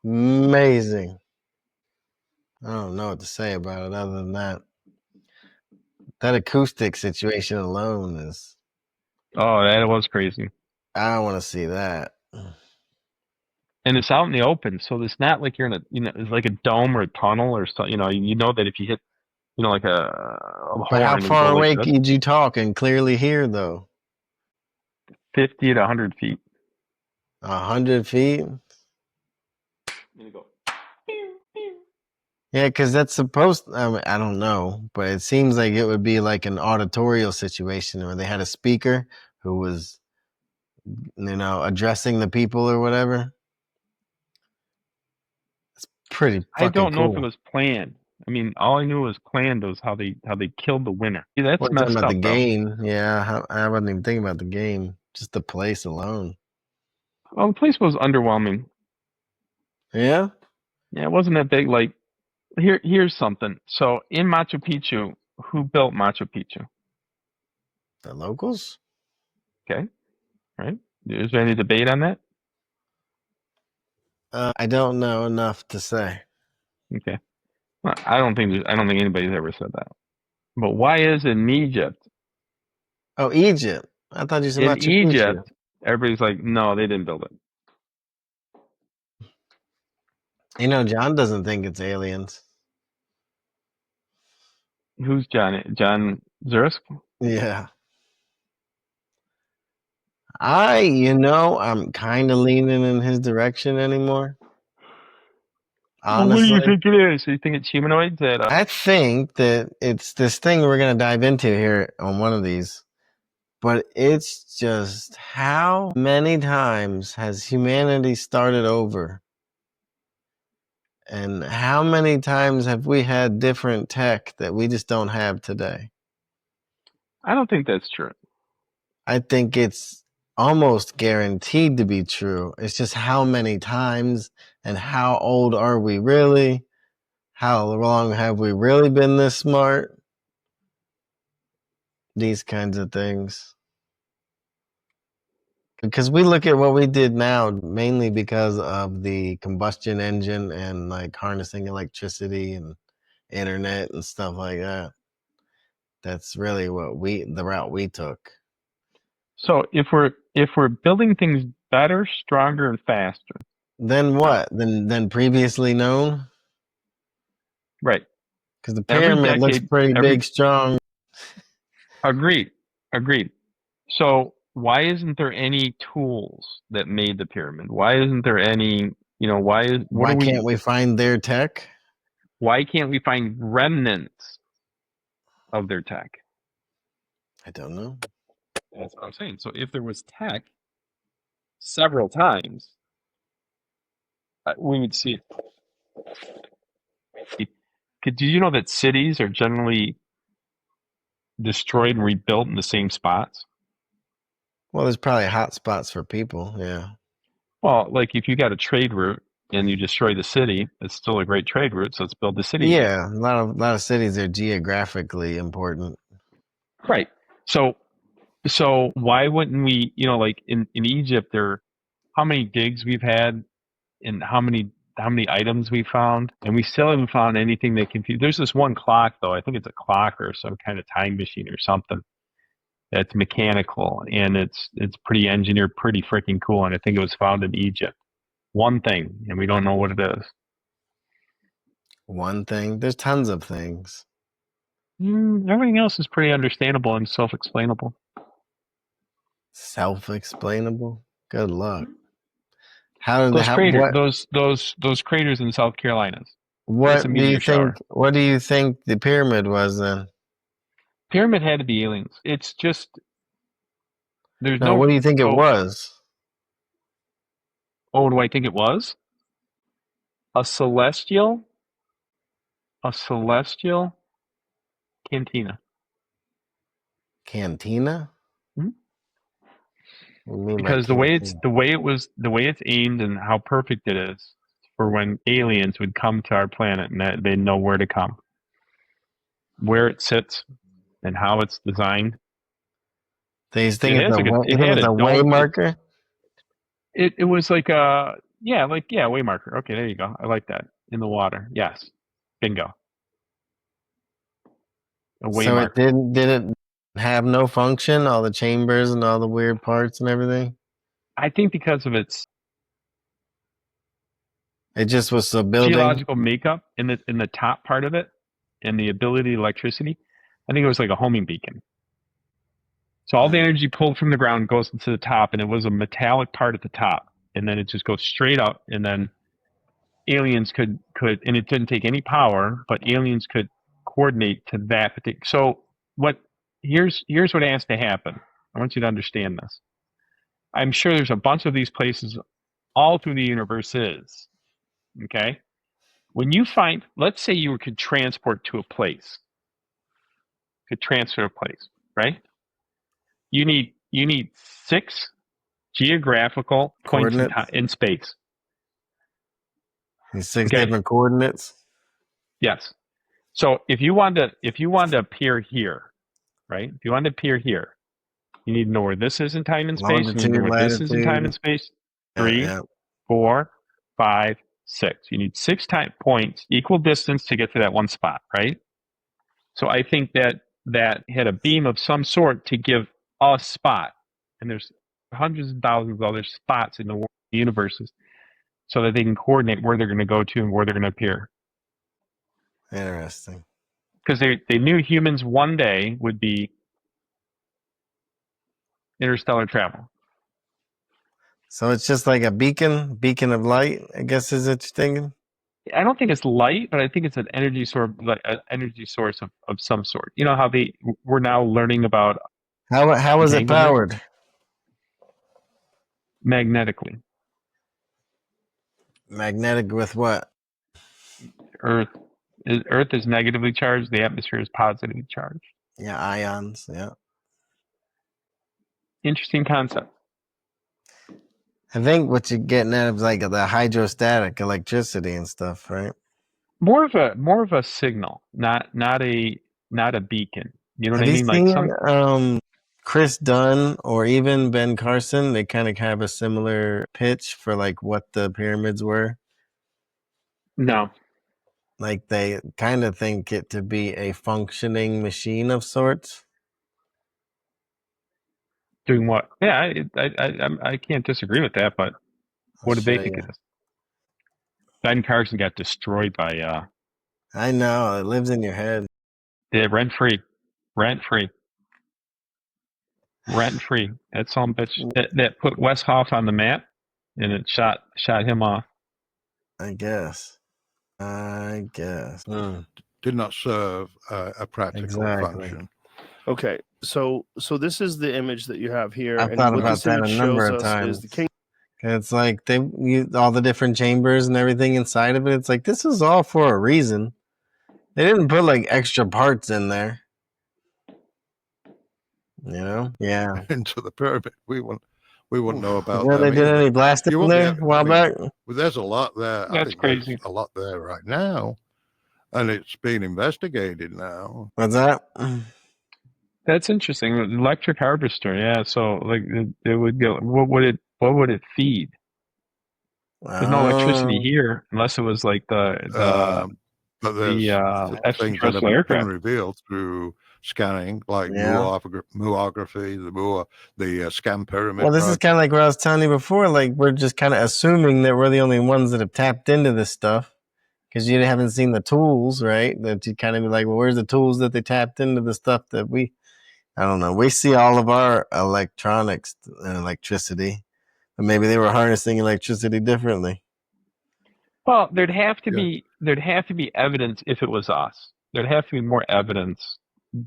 Amazing. I don't know what to say about it other than that. That acoustic situation alone is. Oh, that was crazy. I don't want to see that. And it's out in the open, so it's not like you're in it's like a dome or a tunnel or something. You know that if you hit, like a But how horn and far go away like this, could you talk and clearly hear, though? 50 to 100 feet. 100 feet. And you go. Yeah, because that's supposed. I don't know, but it seems like it would be like an auditorial situation where they had a speaker who was, addressing the people or whatever. It's pretty I fucking don't know if it cool. was planned. I mean, all I knew was planned was how they killed the winner. Yeah, that's We're talking messed about up, the bro. game. Yeah, I wasn't even thinking about the game. Just the place alone. Well, the place was underwhelming. Yeah. Yeah, it wasn't that big. Like, here's something. So in Machu Picchu, who built Machu Picchu? The locals? Okay, right? Is there any debate on that? I don't know enough to say. Okay. Well, I don't think anybody's ever said that. But why is in Egypt? Oh, Egypt. I thought you said In Machu Picchu. Egypt, everybody's like, no, they didn't build it. John doesn't think it's aliens. Who's John? John Zursk? Yeah. I'm kind of leaning in his direction anymore. Well, what do you Honestly, think it is? Do you think it's humanoids? I think that it's this thing we're going to dive into here on one of these. But it's just how many times has humanity started over? And how many times have we had different tech that we just don't have today? I don't think that's true. I think it's almost guaranteed to be true. It's just how many times and how old are we really? How long have we really been this smart? These kinds of things. Because we look at what we did now mainly because of the combustion engine and like harnessing electricity and internet and stuff like that. That's really the route we took. So if we're building things better, stronger, and faster, Then what? Then previously known? right? Because the Every pyramid looks decade, pretty big, strong. agreed. So why isn't there any tools that made the pyramid? Why isn't there any? Why can't we find their tech? Why can't we find remnants of their tech? I don't know. That's what I'm saying. So if there was tech several times, we would see it. Did you know that cities are generally destroyed and rebuilt in the same spots? Well, there's probably hot spots for people. Yeah. Well, like if you got a trade route and you destroy the city, it's still a great trade route, so let's build the city. Yeah, a lot of cities are geographically important. Right. So why wouldn't we, like in Egypt, how many digs we've had and how many items we found, and we still haven't found anything that confuse. There's this one clock though, I think it's a clock or some kind of time machine or something that's mechanical, and it's pretty engineered, pretty freaking cool, and I think it was found in Egypt. One thing, and we don't know what it is. One thing. There's tons of things. Everything else is pretty understandable and self-explainable. Self-explainable. Good luck. How did Those craters, what those craters in South Carolina. That's a what do you meteor shower. think? What do you think the pyramid was then? Pyramid had to be aliens. It's just there's No, no. what do you think it was? Oh, do I think it was a celestial cantina? Cantina? Hmm? What do you mean by Because the way it's cantina? the way it's aimed and how perfect it is for when aliens would come to our planet and that they know where to come, where it sits, and how it's designed. They think It it's has a it think had it's a a way dome. marker? It was like a way marker. Okay, there you go. I like that. In the water. Yes. Bingo. A way So it marker. didn't have no function, all the chambers and all the weird parts and everything? I think because of its It just was a building? geological makeup in the top part of it and the ability of electricity, I think it was like a homing beacon. So all the energy pulled from the ground goes into the top, and it was a metallic part at the top. and then it just goes straight up, and then aliens could, and it didn't take any power, but aliens could coordinate to that particular. So here's what has to happen. I want you to understand this. I'm sure there's a bunch of these places all through the universe is, okay? When you find, let's say you could transport to a place, could transfer a place, right? You need 6 geographical points in Coordinates. in space. These 6 Okay. different coordinates. Yes. So if you want to appear here, right? If you want to appear here, you need to know where this is in time and space. You need to know Longitude, where this is in time latitude. and space. Yeah, 3, yeah. 4, 5, 6. You need 6 time points, equal distance to get to that one spot, right? So I think that had a beam of some sort to give a spot, and there's hundreds of thousands of other spots in the universes, so that they can coordinate where they're going to go to and where they're going to appear. Interesting. Because they knew humans one day would be interstellar travel. So it's just like a beacon of light, I guess is what you're thinking? I don't think it's light, but I think it's an energy source, like an energy source of some sort. You know how we're now learning about How is it entanglement powered? magnetically. Magnetic with what? Earth is negatively charged. The atmosphere is positively charged. Yeah, ions. Yeah. Interesting concept. I think what you're getting at is like the hydrostatic electricity and stuff, right? More of a signal, not a beacon. You know what Have I you mean? Like seen Chris Dunn or even Ben Carson? They kind of have a similar pitch for like what the pyramids were. no. Like they kind of think it to be a functioning machine of sorts. Doing what? Yeah, I can't disagree with that. But what do they show think you. it is? Ben Carson got destroyed by I know it lives in your head. rent free. That some bitch that put Wes Hoff on the map, and it shot him off. I guess. Did not serve a practical Exactly. function. Okay, so this is the image that you have here, I've and thought what about this that image a number shows of us times. is the king. It's like they use all the different chambers and everything inside of it. It's like this is all for a reason. They didn't put like extra parts in there. You know? Yeah. Into the pyramid. We wouldn't know about You know, they them did either. any blasting You won't be there a able- while I mean, back? Well, there's a lot there. I That's think crazy. there's a lot there right now, and it's being investigated now. What's that? That's interesting. Electric harvester. Yeah. So like it would go. What would it feed? There's no electricity here unless it was like But there's things that extraterrestrial have been aircraft. revealed through scanning, like Yeah. muography, the scan pyramid. Well, this is kind of like what I was telling you before. Like, we're just kind of assuming that we're the only ones that have tapped into this stuff because you haven't seen the tools, right? That you kind of be like, well, where's the tools that they tapped into the stuff that I don't know. We see all of our electronics and electricity, but maybe they were harnessing electricity differently. Well, there'd have to be evidence if it was us. There'd have to be more evidence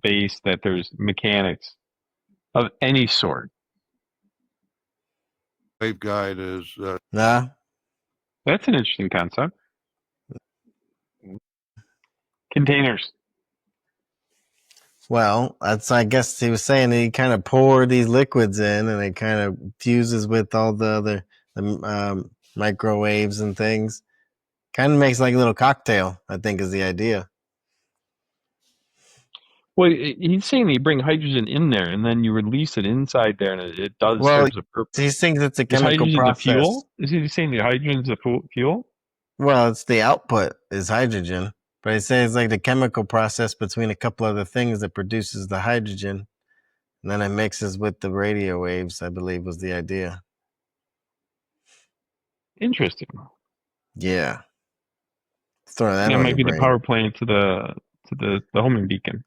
based that there's mechanics of any sort. Waveguide is Nah. That's an interesting concept. Containers. Well, I guess he was saying that he kind of pour these liquids in and it kind of fuses with all the other microwaves and things. Kind of makes like a little cocktail, I think is the idea. Well, he's saying that you bring hydrogen in there and then you release it inside there, and it does serves a purpose. He thinks it's a Is chemical hydrogen process. the fuel? Is he saying the hydrogen's the fuel? Well, it's the output is hydrogen, but he says it's like the chemical process between a couple other things that produces the hydrogen, and then it mixes with the radio waves, I believe was the idea. Interesting. Yeah. Throw that That on might your be brain. the power plant to the homing beacon.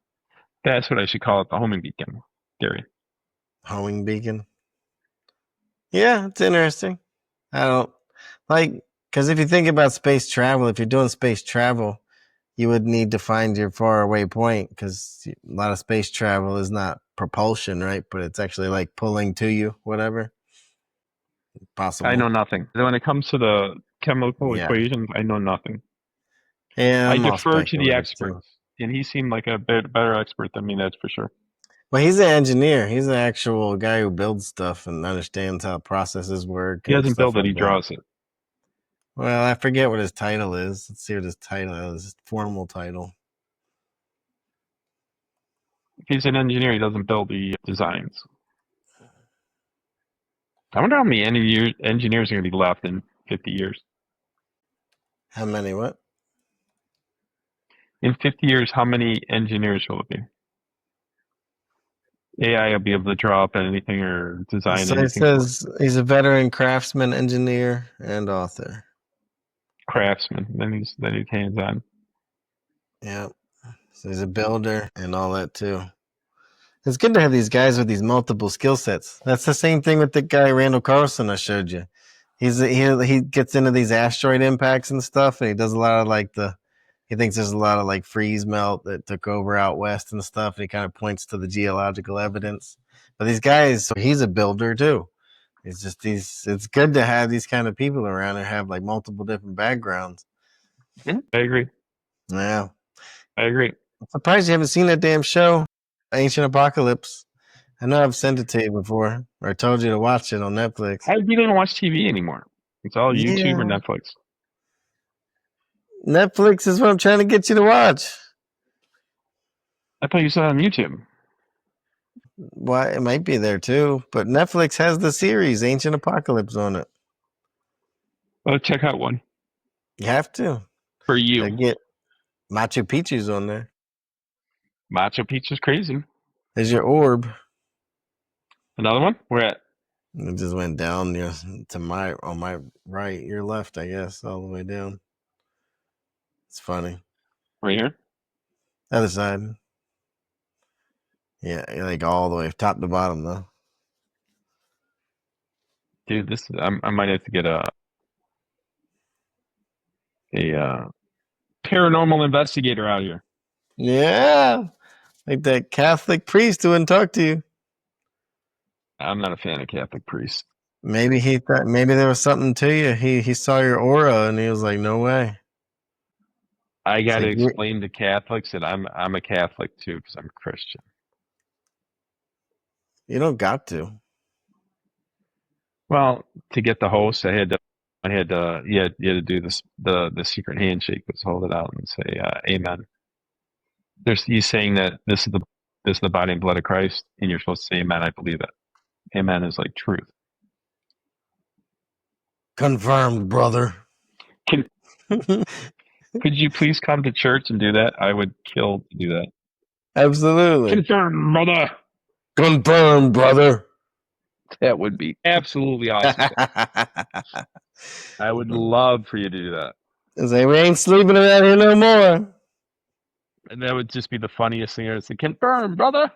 That's what I should call it, the homing beacon theory. Homing beacon. Yeah, it's interesting. I don't like, because if you think about space travel, if you're doing space travel, you would need to find your far away point, because a lot of space travel is not propulsion, right? But it's actually like pulling to you, whatever. Possible. I know nothing. When it comes to the chemical Yeah. equations, I know nothing. Yeah, I I'm all defer to the speculative, experts, too. and he seemed like a better expert than me. That's for sure. Well, he's an engineer. He's an actual guy who builds stuff and understands how processes work He and doesn't stuff build it; he like that. draws it. Well, I forget what his title is. Let's see what his title is. His formal title. If he's an engineer, he doesn't build the designs. I wonder how many engineers are going to be left in 50 years. How many? What? In 50 years, how many engineers will it be? AI will be able to draw up anything or design So it anything for says he's a veteran craftsman, engineer, and author. craftsmen. Then he's hands-on. Yeah. So he's a builder and all that too. It's good to have these guys with these multiple skill sets. That's the same thing with the guy Randall Carlson I showed you. He gets into these asteroid impacts and stuff, and he does a lot of he thinks there's a lot of like freeze melt that took over out west and stuff, and he kind of points to the geological evidence. But these guys, so he's a builder too. It's good to have these kind of people around and have like multiple different backgrounds. Yeah, I agree. Yeah. I agree. I'm surprised you haven't seen that damn show, Ancient Apocalypse. I know I've sent it to you before, or told you to watch it on Netflix. We don't watch TV anymore. It's all YouTube or Yeah. Netflix. Netflix is what I'm trying to get you to watch. I thought you saw it on YouTube. Why, it might be there too, but Netflix has the series Ancient Apocalypse on it. Well, check out one You have to. for you. I get Machu Picchu's on there. Machu Picchu's crazy. There's your orb. Another one? Where at? It just went down to on my right, your left, I guess, all the way down. It's funny. Right here? Other side. Yeah, like all the way top to bottom though. Dude, I might have to get a paranormal investigator out here. Yeah. Like that Catholic priest who wouldn't talk to you. I'm not a fan of Catholic priests. Maybe he thought maybe there was something to you. He saw your aura and he was like, no way. I got to like, explain to Catholics that I'm a Catholic too because I'm Christian. You don't got to. Well, to get the host, you had to do this the secret handshake, was hold it out and say Amen. He's saying that this is the body and blood of Christ, and you're supposed to say Amen. I believe it. Amen is like truth. Confirmed, brother. Could you please come to church and do that? I would kill to do that. Absolutely. Confirm, brother. Confirmed, brother. That would be absolutely awesome. I would love for you to do that. Say, we ain't sleeping around here no more. And that would just be the funniest thing. It's like, confirm, brother.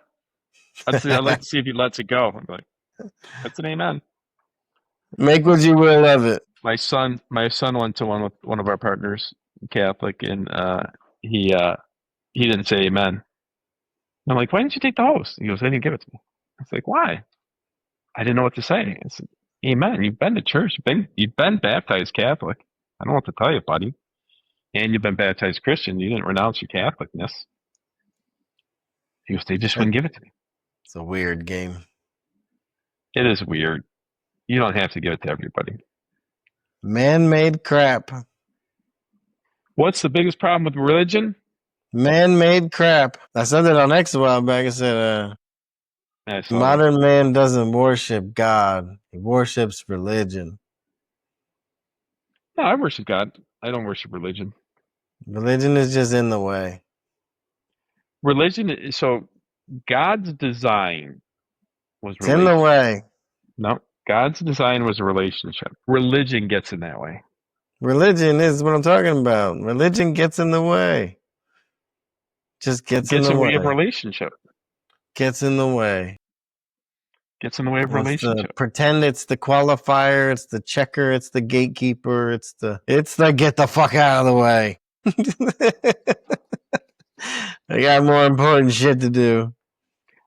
I'd like to see if he lets it go. I'm like, that's an amen. Make what you will of it. My son went to one with one of our partners, Catholic, and he didn't say amen. I'm like, why didn't you take the host? He goes, they didn't give it to me. I was like, why? I didn't know what to say. I said, amen. You've been to church. You've been baptized Catholic. I don't know what to tell you, buddy. And you've been baptized Christian. You didn't renounce your Catholicness. He goes, they just wouldn't give it to me. It's a weird game. It is weird. You don't have to give it to everybody. Man-made crap. What's the biggest problem with religion? Man-made crap. I said that on X a while back. I said, modern man doesn't worship God. He worships religion. No, I worship God. I don't worship religion. Religion is just in the way. So God's design was It's in the way. No, God's design was a relationship. Religion gets in that way. Religion is what I'm talking about. Religion gets in the way. Just gets in the way of relationship. Gets in the way. Gets in the way of What's the relationship. pretend it's the qualifier, it's the checker, it's the gatekeeper, it's the get the fuck out of the way. I got more important shit to do.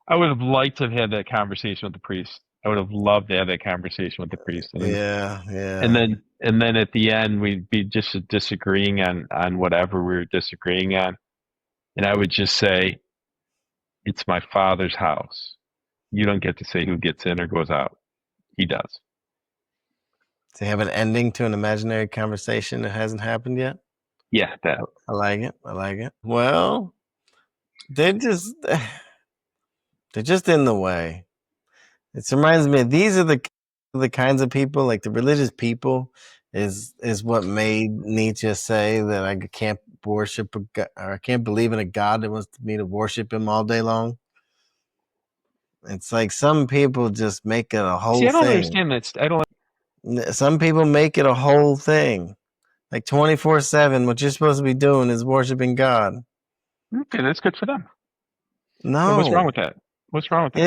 I would have liked to have had that conversation with the priest. I would have loved to have that conversation with the priest. And then at the end we'd be just disagreeing on whatever we were disagreeing on. And I would just say, it's my Father's house. You don't get to say who gets in or goes out. He does. To have an ending to an imaginary conversation that hasn't happened yet? Yeah, that. I like it. Well, they're just in the way. It reminds me, these are the kinds of people, like the religious people, is what made Nietzsche say that I can't worship a God, or I can't believe in a God that wants me to worship him all day long. It's like some people just make it a whole See, I don't thing. understand that. I don't. Some people make it a whole thing, like 24/7. What you're supposed to be doing is worshiping God. Okay, that's good for them. No, And what's wrong with that? What's wrong with that?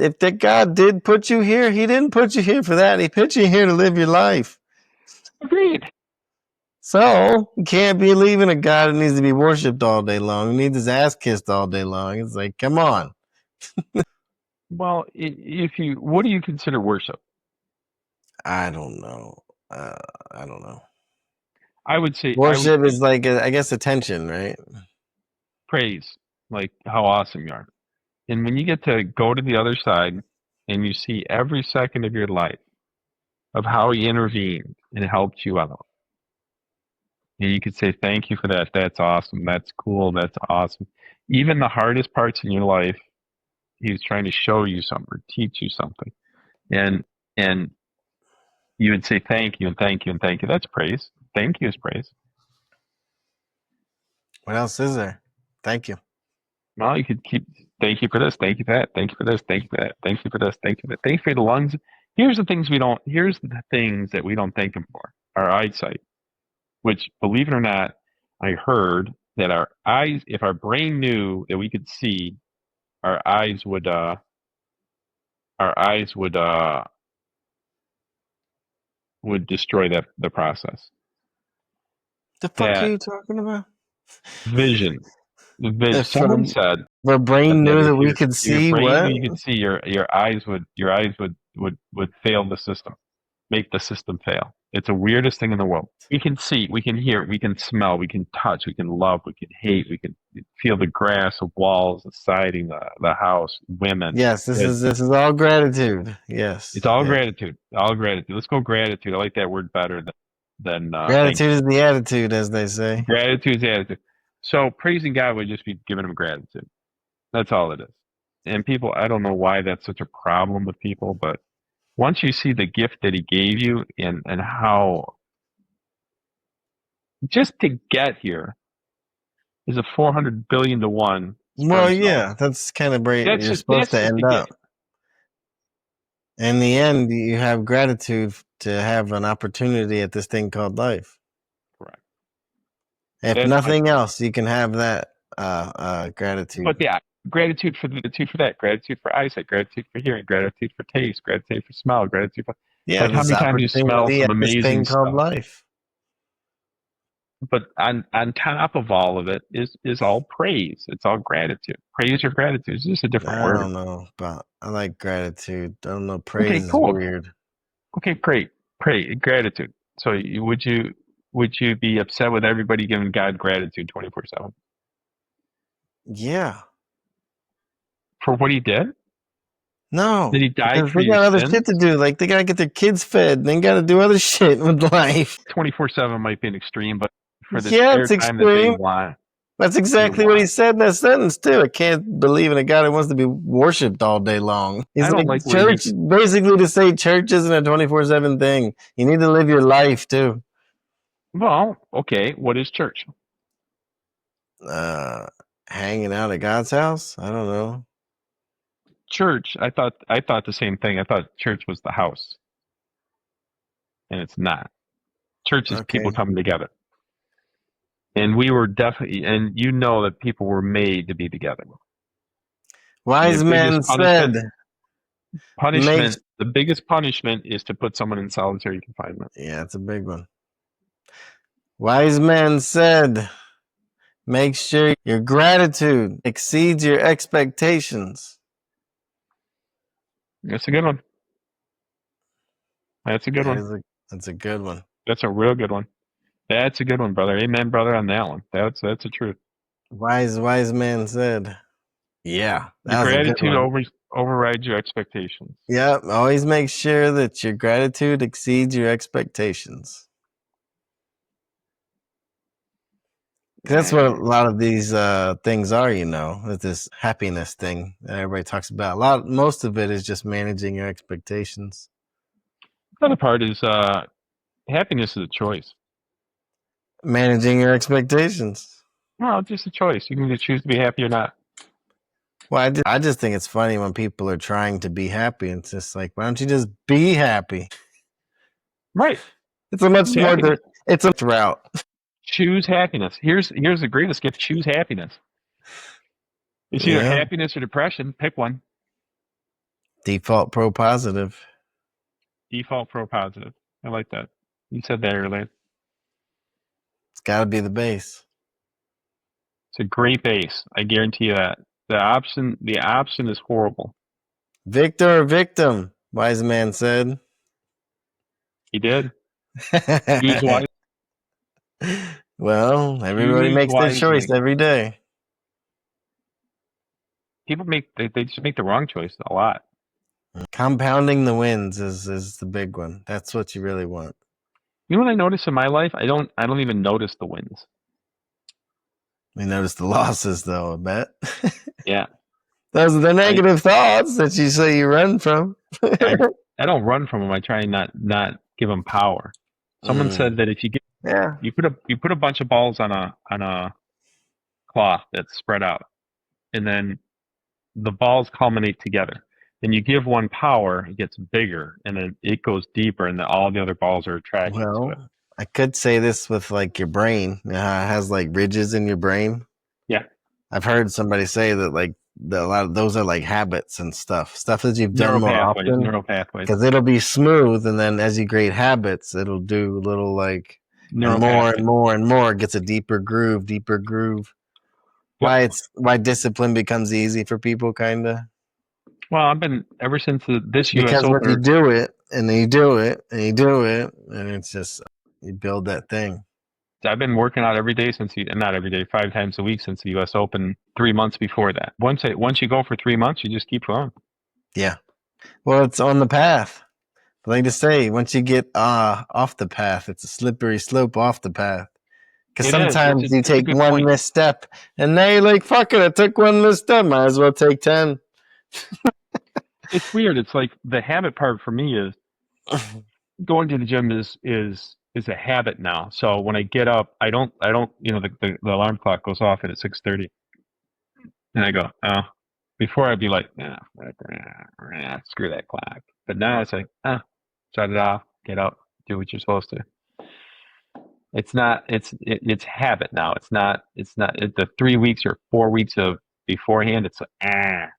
If that God did put you here, he didn't put you here for that. He put you here to live your life. Agreed. So you can't believe in a God that needs to be worshipped all day long, who needs his ass kissed all day long. It's like, come on. Well, what do you consider worship? I don't know. I don't know. I would say Worship is like, I guess, attention, right? Praise, like how awesome you are. And when you get to go to the other side and you see every second of your life of how he intervened and helped you out, and you could say, thank you for that. That's awesome. That's cool. That's awesome. Even the hardest parts in your life, he was trying to show you something or teach you something. And you would say thank you and thank you and thank you. That's praise. Thank you is praise. What else is there? Thank you. Well, you could keep thank you for this, thank you for that, thank you for this, thank you for that, thank you for this, thank you for that, thank you for the lungs. Here's the things that we don't thank him for. Our eyesight. Which, believe it or not, I heard that our eyes, if our brain knew that we could see, our eyes would destroy the process. The fuck That are you talking about? vision. Someone said the brain that knew if that we your could see brain what? knew you could see, your eyes would fail the system, make the system fail. It's the weirdest thing in the world. We can see, we can hear, we can smell, we can touch, we can love, we can hate, we can feel the grass, the walls, the siding, the house, women. Yes, this is all gratitude. Yes, it's all yes. gratitude. All gratitude. Let's go gratitude. I like that word better than gratitude is the attitude, as they say. Gratitude is the attitude. So praising God would just be giving him gratitude. That's all it is. And people, I don't know why that's such a problem with people, but once you see the gift that he gave you and how just to get here is a 400 billion to 1. Well, yeah, that's kind of where you're supposed to end up. In the end, you have gratitude to have an opportunity at this thing called life. Correct. If nothing else, you can have that gratitude. But yeah, gratitude for that, gratitude for eyesight, gratitude for hearing, gratitude for taste, gratitude for smell, gratitude for like how many times you smell some amazing stuff. Called life. But on top of all of it is all praise. It's all gratitude. Praise or gratitude. It's just a different word. I don't know, but I like gratitude. I don't know. Praise is weird. Okay, pray, gratitude. So would you be upset with everybody giving God gratitude 24/7? Yeah. For what he did? No. Did he die for they got other shit to do. Like they gotta get their kids fed. They gotta do other shit with life. 24/7 might be an extreme, but for the spare time that they want. That's exactly what he said in that sentence too. I can't believe in a God who wants to be worshipped all day long. He's like church. Basically, to say church isn't a 24/7 thing. You need to live your life too. Well, okay. What is church? Hanging out at God's house. I don't know. Church. I thought the same thing. I thought church was the house, and it's not. Church is people coming together. And we were definitely, and you know that people were made to be together. Wise men said, Punishment. The biggest punishment is to put someone in solitary confinement. Yeah, it's a big one. Wise man said, make sure your gratitude exceeds your expectations. That's a good one. That's a good one. That's a good one. That's a real good one. That's a good one, brother. Amen, brother, on that one. That's the truth. Wise man said. Yeah, Your gratitude overrides your expectations. Yep, always make sure that your gratitude exceeds your expectations. That's what a lot of these things are, with this happiness thing that everybody talks about. Most of it is just managing your expectations. The other part is happiness is a choice. Managing your expectations. Well, it's just a choice. You can either choose to be happy or not. Well, I just think it's funny when people are trying to be happy. It's just like, why don't you just be happy? Right. It's a much more. It's a route. Choose happiness. Here's the greatest gift. Choose happiness. It's either happiness or depression. Pick one. Default pro positive. Default pro positive. I like that. You said that earlier. It's got to be the base. It's a great base. I guarantee you that. The option is horrible. Victor or victim, wise man said. He did. Choose wisely. Well, everybody makes their choice every day. People they just make the wrong choice a lot. Compounding the wins is the big one. That's what you really want. You know what I notice in my life? I don't even notice the wins. We notice the losses, though, I bet. Yeah. Those are the negative thoughts that you say you run from. I don't run from them. I try not give them power. Someone said that if you you put a bunch of balls on a cloth that's spread out, and then the balls culminate together. Then you give one power, it gets bigger, and then it goes deeper, and then all the other balls are attracted to it. I could say this with like your brain. It has like ridges in your brain. Yeah. I've heard somebody say that like a lot of those are like habits and stuff that you've done more often. Neural pathways. Because it'll be smooth, and then as you create habits, it'll do little like more and more and more. It gets a deeper groove. Yep. Why discipline becomes easy for people, kind of. Well, I've been ever since this US because Open. when you do it, and you do it, and you do it, and it's just you build that thing. I've been working out every day not every day, 5 times a week since the US Open 3 months before that. Once you go for 3 months, you just keep going. Yeah. Well, it's on the path. But like to say, once you get off the path, it's a slippery slope off the path. Because sometimes you take one misstep, and now you're like, fuck it, I took one misstep, might as well take 10. It's weird. It's like the habit part for me is going to the gym is a habit now. So when I get up, I don't the alarm clock goes off at 6:30, and I go, oh. Before I'd be like, screw that clock. But now it's like, shut it off, get up, do what you're supposed to. It's not. It's habit now. It's not the 3 weeks or 4 weeks of beforehand. It's like, I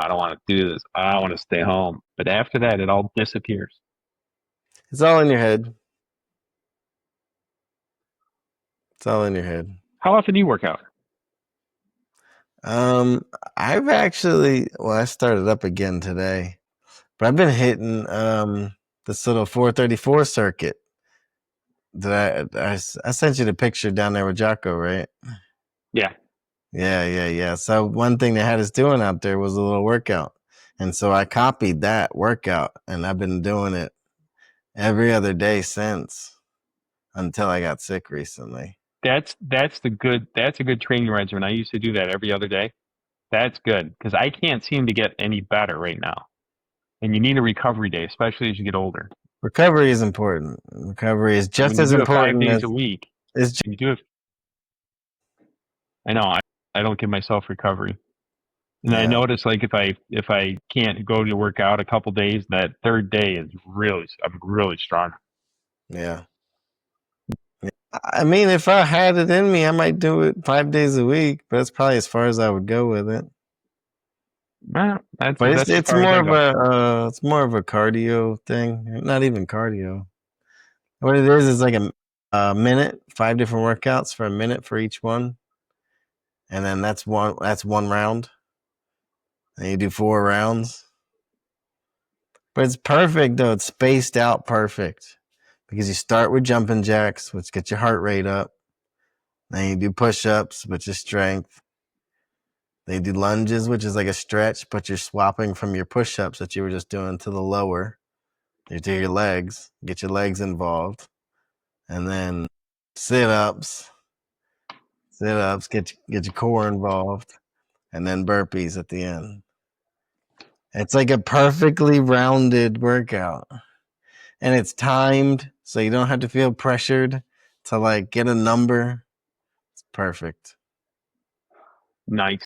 don't want to do this. I want to stay home. But after that, it all disappears. It's all in your head. It's all in your head. How often do you work out? I've actually, I started up again today, but I've been hitting this little 434 circuit. I sent you the picture down there with Jocko, right? Yeah. Yeah. So one thing they had us doing out there was a little workout. And so I copied that workout, and I've been doing it every other day since, until I got sick recently. That's a good training regimen. I used to do that every other day. That's good, because I can't seem to get any better right now. And you need a recovery day, especially as you get older. Recovery is important. Recovery is just as important. 5 days a week. You do it. I know. I don't give myself recovery. And I notice, like, if I can't go to work out a couple days, that third day I'm really strong. Yeah. I mean, if I had it in me, I might do it 5 days a week, but that's probably as far as I would go with it. Well, But that's as it's far as more I of go. it's more of a cardio thing. Not even cardio. What it is like a minute, 5 different workouts for a minute for each one, and then that's one round. And you do 4 rounds. But it's perfect though. It's spaced out perfect because you start with jumping jacks, which get your heart rate up. Then you do push-ups, which is strength. They do lunges, which is like a stretch, but you're swapping from your push-ups that you were just doing to the lower. You do your legs, get your legs involved, and then sit-ups, get your core involved, and then burpees at the end. It's like a perfectly rounded workout, and it's timed, so you don't have to feel pressured to like get a number. It's perfect. Nice.